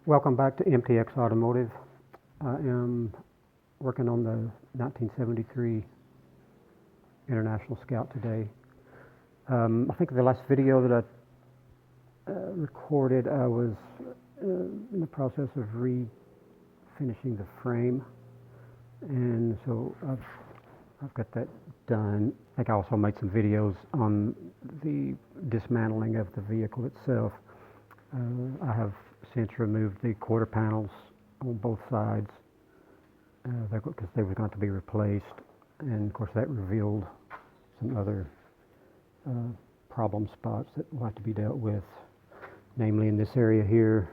Welcome back to MTX Automotive. I am working on the 1973 International Scout today. I think the last video that I recorded, I was in the process of refinishing the frame, and so I've got that done. I think I also made some videos on the dismantling of the vehicle itself. I have since removed the quarter panels on both sides because they were going to be replaced, and of course that revealed some other problem spots that will have to be dealt with, namely in this area here.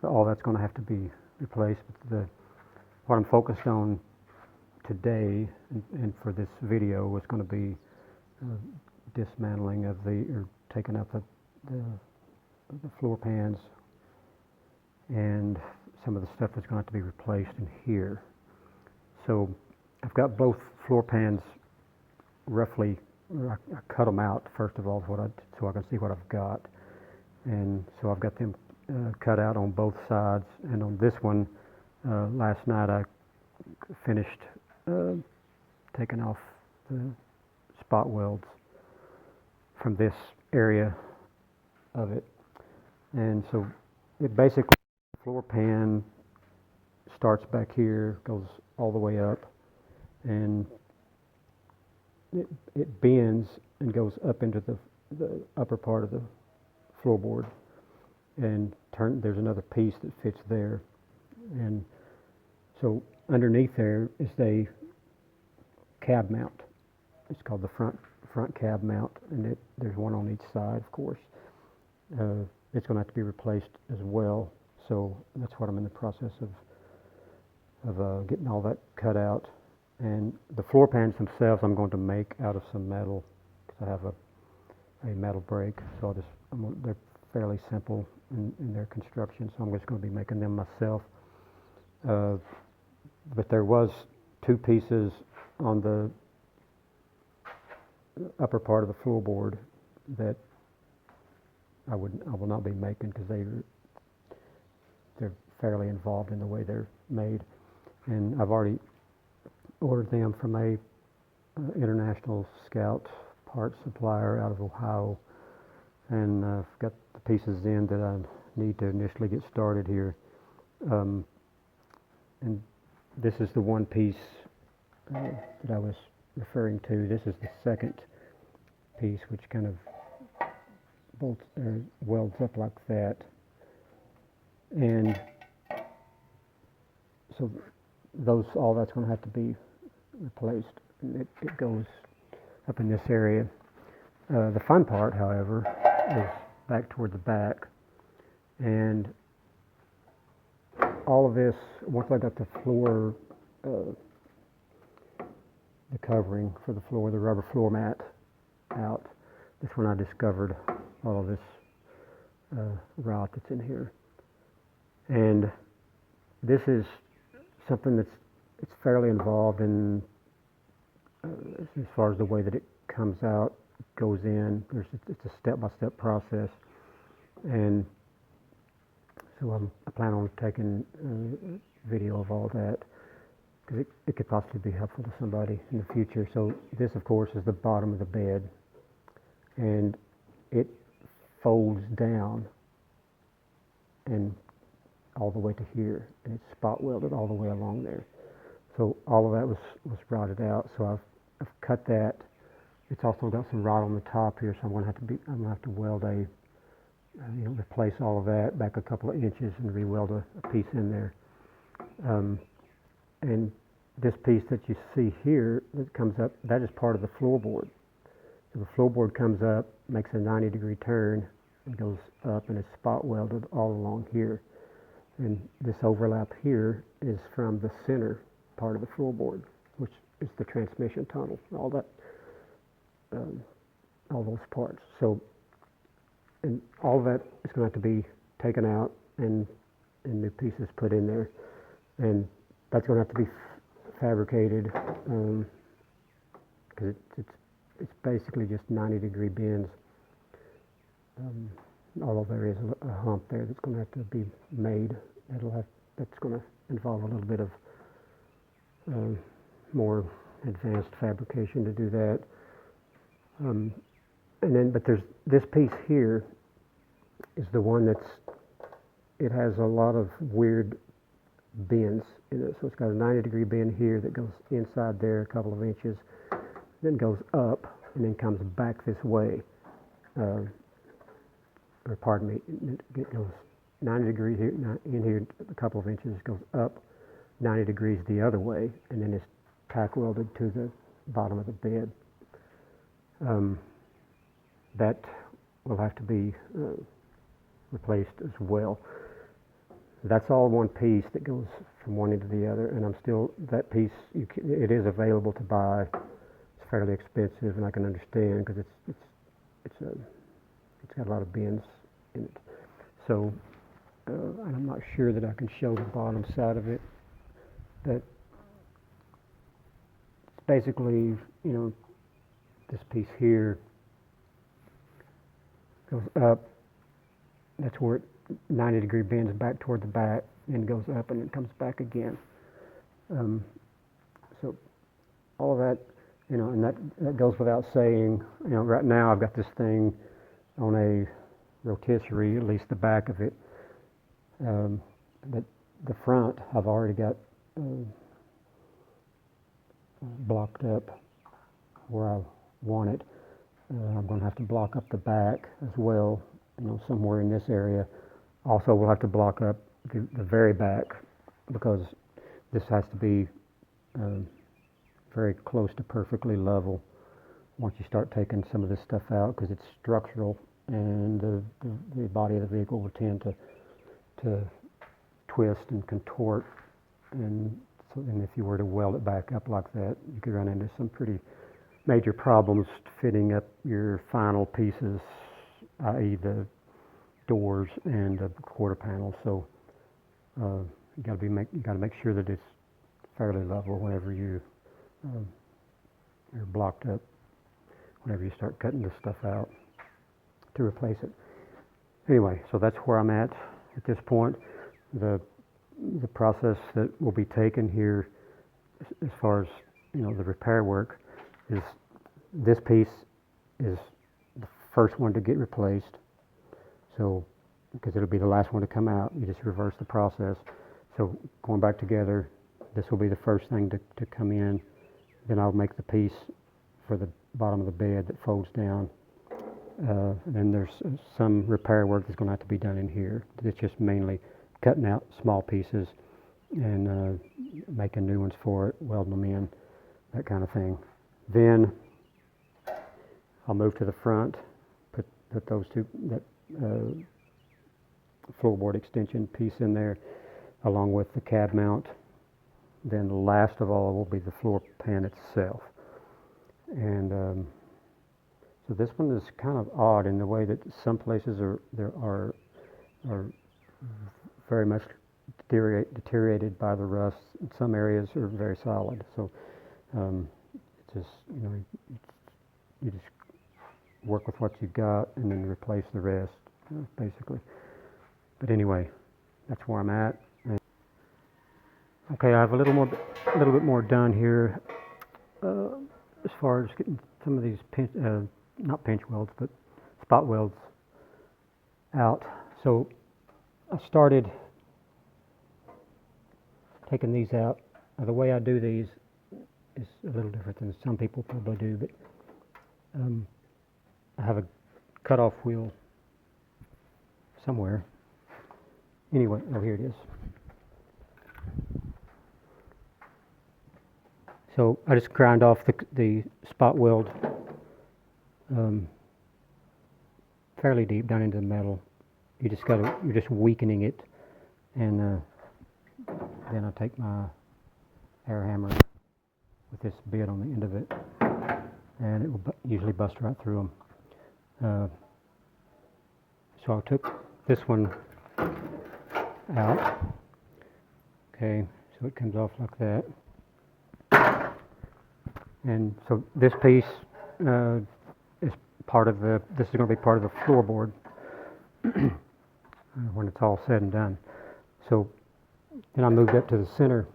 All that's going to have to be replaced. But what I'm focused on today and for this video was going to be dismantling of or taking up the floor pans and some of the stuff that's going to have to be replaced in here. So I've got both floor pans roughly, I cut them out first of all so I can see what I've got, and so I've got them cut out on both sides. And on this one, last night I finished taking off the spot welds from this area of it. And so it basically, the floor pan starts back here, goes all the way up, and it bends and goes up into the upper part of the floorboard, and there's another piece that fits there. And so underneath there is a cab mount. It's called the front cab mount, and there's one on each side, of course. It's going to have to be replaced as well, so that's what I'm in the process of getting all that cut out. And the floor pans themselves I'm going to make out of some metal, because I have a metal brake, so they're fairly simple in their construction, so I'm just going to be making them myself. But there was two pieces on the upper part of the floorboard that I will not be making, because they're fairly involved in the way they're made, and I've already ordered them from a International Scout parts supplier out of Ohio, and I've got the pieces in that I need to initially get started here. And this is the one piece that I was referring to. This is the second piece, which kind of welds up like that, and so all that's going to have to be replaced, and it goes up in this area. The fun part, however, is back toward the back, and all of this, once I got the floor, the covering for the floor, the rubber floor mat out, that's when I discovered all of this rot that's in here. And this is something it's fairly involved in as far as the way that it comes out, goes in. It's a step-by-step process, and so I plan on taking a video of all that, because it could possibly be helpful to somebody in the future. So this, of course, is the bottom of the bed, and it folds down and all the way to here, and it's spot welded all the way along there. So all of that was rotted out, so I've cut that. It's also got some rot on the top here, so I'm going to have to weld replace all of that back a couple of inches and re-weld a piece in there. And this piece that you see here that comes up, that is part of the floorboard. So the floorboard comes up, makes a 90-degree turn, and goes up, and is spot welded all along here. And this overlap here is from the center part of the floorboard, which is the transmission tunnel, all that, all those parts. So, and all that is going to have to be taken out and new pieces put in there, and that's going to have to be fabricated, because it's basically just 90-degree bends. although there is a hump there that's going to have to be made. That's going to involve a little bit of more advanced fabrication to do that. But there's this piece here is the one it has a lot of weird bends in it. So it's got a 90-degree bend here that goes inside there a couple of inches, then goes up and then comes back this way. Or pardon me, it goes 90 degrees here, in here a couple of inches, goes up 90 degrees the other way, and then it's tack welded to the bottom of the bed. That will have to be replaced as well. That's all one piece that goes from one end to the other, and that piece, it is available to buy. It's fairly expensive, and I can understand because it's got a lot of bends in it. So, and I'm not sure that I can show the bottom side of it. But it's basically, this piece here goes up. That's where it 90-degree bends back toward the back, and goes up, and it comes back again. So all of that, and that goes without saying. Right now I've got this thing on a rotisserie, at least the back of it. But the front I've already got blocked up where I want it. I'm going to have to block up the back as well, somewhere in this area. Also, we'll have to block up the very back because this has to be very close to perfectly level once you start taking some of this stuff out, because it's structural, and the body of the vehicle will tend to twist and contort, and if you were to weld it back up like that, you could run into some pretty major problems fitting up your final pieces, i.e. the doors and the quarter panels. So you got to make sure that it's fairly level whenever you're blocked up, whenever you start cutting this stuff out to replace it. Anyway, so that's where I'm at this point. The process that will be taken here, as far as the repair work, is this piece is the first one to get replaced. So, because it'll be the last one to come out, you just reverse the process. So going back together, this will be the first thing to come in. Then I'll make the piece for the bottom of the bed that folds down. And then there's some repair work that's going to have to be done in here. It's just mainly cutting out small pieces and making new ones for it, welding them in, that kind of thing. Then I'll move to the front, put those two, that floorboard extension piece in there, along with the cab mount. Then last of all will be the floor pan itself. And so this one is kind of odd in the way that some places are very much deteriorated by the rust. In some areas are very solid. So it's just you just work with what you got and then replace the rest, basically. But anyway, that's where I'm at. And okay, I have a little bit more done here as far as getting some of these not pinch welds, but spot welds out. So I started taking these out. Now, the way I do these is a little different than some people probably do, but I have a cutoff wheel somewhere. Anyway, oh, here it is. So I just grind off the spot weld fairly deep down into the metal. You're just weakening it, and then I take my air hammer with this bit on the end of it, and it will usually bust right through them. So I took this one out. Okay, so it comes off like that. And so this piece is part of this is going to be part of the floorboard. when it's all said and done. So then I moved up to the center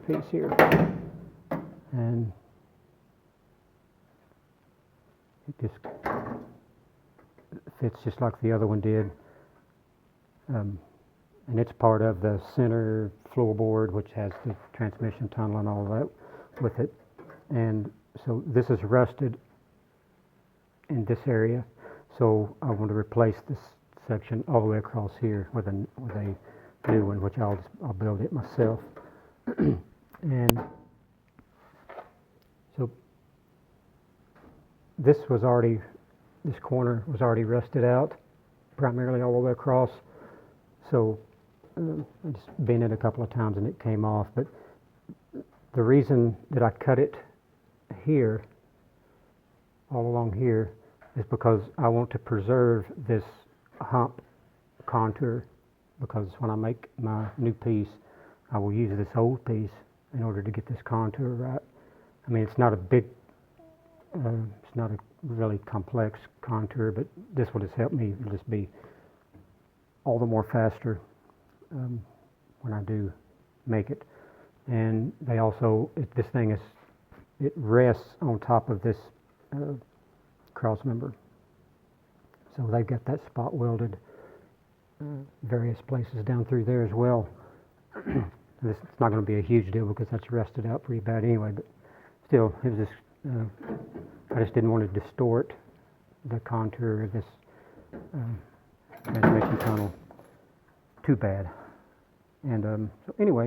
piece here, and it just fits just like the other one did. And it's part of the center floorboard, which has the transmission tunnel and all that with it. And so this is rusted in this area, so I want to replace this section all the way across here with a new one, which I'll build it myself. And so this corner was already rusted out, primarily all the way across. So I just bent it a couple of times and it came off. But the reason that I cut it here, all along here, is because I want to preserve this hump contour, because when I make my new piece, I will use this old piece in order to get this contour right. I mean, it's not a big, it's not a really complex contour, but this will just help me just be all the more faster when I do make it. And they also, this thing is, it rests on top of this cross member. So they've got that spot welded various places down through there as well. It's not going to be a huge deal because that's rusted out pretty bad anyway, but still, it was just, I just didn't want to distort the contour of this transmission tunnel too bad. And so anyway,